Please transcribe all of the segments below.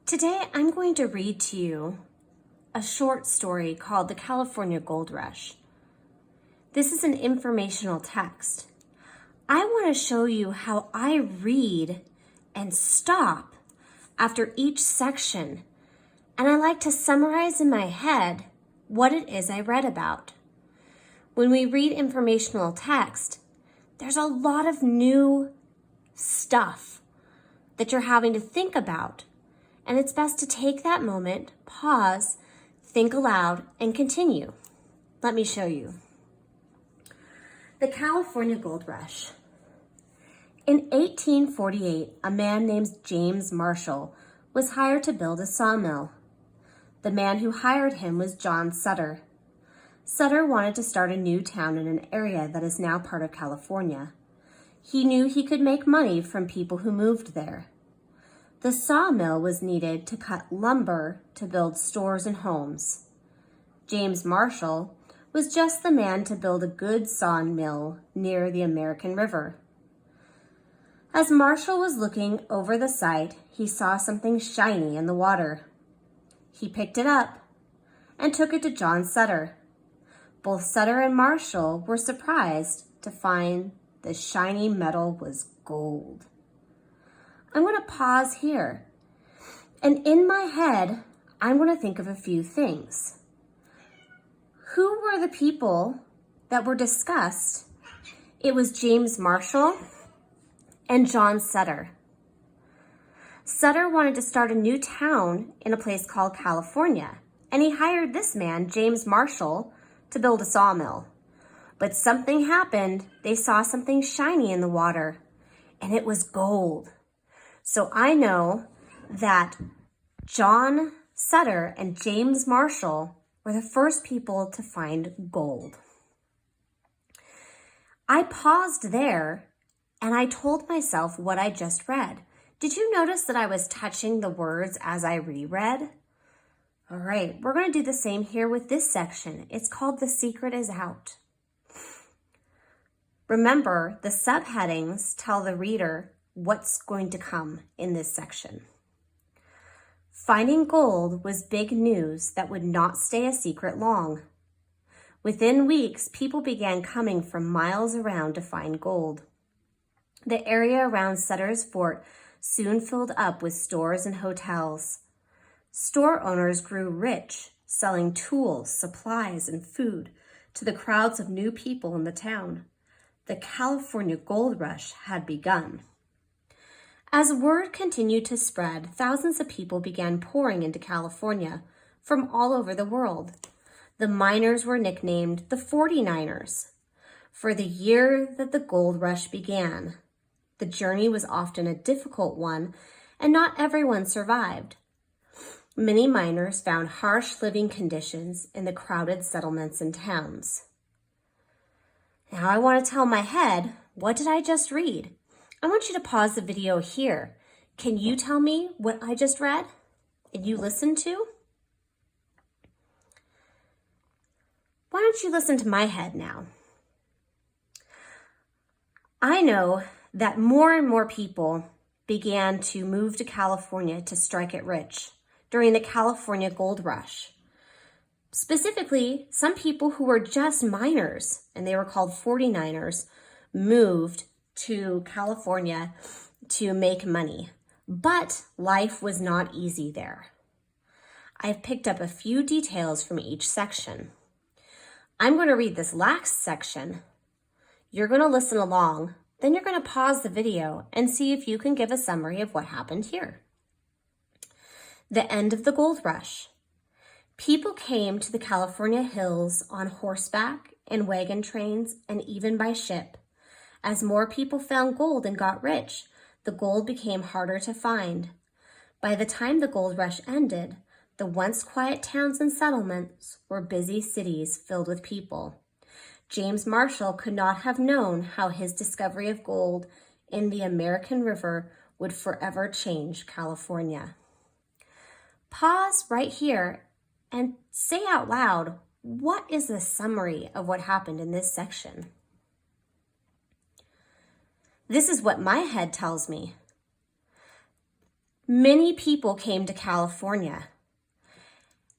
Today, I'm going to read to you a short story called The California Gold Rush. This is an informational text. I want to show you how I read and stop after each section, and I like to summarize in my head what it is I read about. When we read informational text, there's a lot of new stuff that you're having to think about, and it's best to take that moment, pause, think aloud, and continue. Let me show you. The California Gold Rush. In 1848, a man named James Marshall was hired to build a sawmill. The man who hired him was John Sutter. Sutter wanted to start a new town in an area that is now part of California. He knew he could make money from people who moved there. The sawmill was needed to cut lumber to build stores and homes. James Marshall was just the man to build a good sawmill near the American River. As Marshall was looking over the site, he saw something shiny in the water. He picked it up and took it to John Sutter. Both Sutter and Marshall were surprised to find the shiny metal was gold. I'm going to pause here, and in my head, I'm going to think of a few things. Who were the people that were discussed? It was James Marshall and John Sutter. Sutter wanted to start a new town in a place called California, and he hired this man, James Marshall, to build a sawmill. But something happened. They saw something shiny in the water, and it was gold. So I know that John Sutter and James Marshall were the first people to find gold. I paused there and I told myself what I just read. Did you notice that I was touching the words as I reread? All right, we're going to do the same here with this section. It's called The Secret Is Out. Remember, the subheadings tell the reader what's going to come in this section. Finding gold was big news that would not stay a secret long. Within weeks, people began coming from miles around to find gold. The area around Sutter's Fort soon filled up with stores and hotels. Store owners grew rich, selling tools, supplies, and food to the crowds of new people in the town. The California Gold Rush had begun. As word continued to spread, thousands of people began pouring into California from all over the world. The miners were nicknamed the 49ers for the year that the gold rush began. The journey was often a difficult one, and not everyone survived. Many miners found harsh living conditions in the crowded settlements and towns. Now I want to tell my head, what did I just read? I want you to pause the video here. Can you tell me what I just read and you listened to? Why don't you listen to my head now? I know that more and more people began to move to California to strike it rich during the California Gold Rush. Specifically, some people who were just miners, and they were called 49ers, moved to California to make money. But life was not easy there. I've picked up a few details from each section. I'm going to read this last section. You're going to listen along, then you're going to pause the video and see if you can give a summary of what happened here. The end of the gold rush. People came to the California hills on horseback, in wagon trains, and even by ship. As more people found gold and got rich, the gold became harder to find. By the time the gold rush ended, the once quiet towns and settlements were busy cities filled with people. James Marshall could not have known how his discovery of gold in the American River would forever change California. Pause right here and say out loud, what is the summary of what happened in this section? This is what my head tells me. Many people came to California,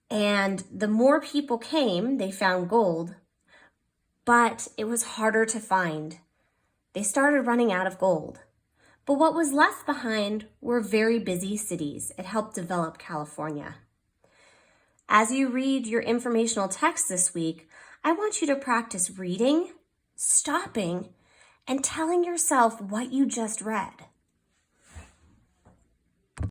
and the more people came, they found gold, but it was harder to find. They started running out of gold. But what was left behind were very busy cities. It helped develop California. As you read your informational text this week, I want you to practice reading, stopping, and telling yourself what you just read.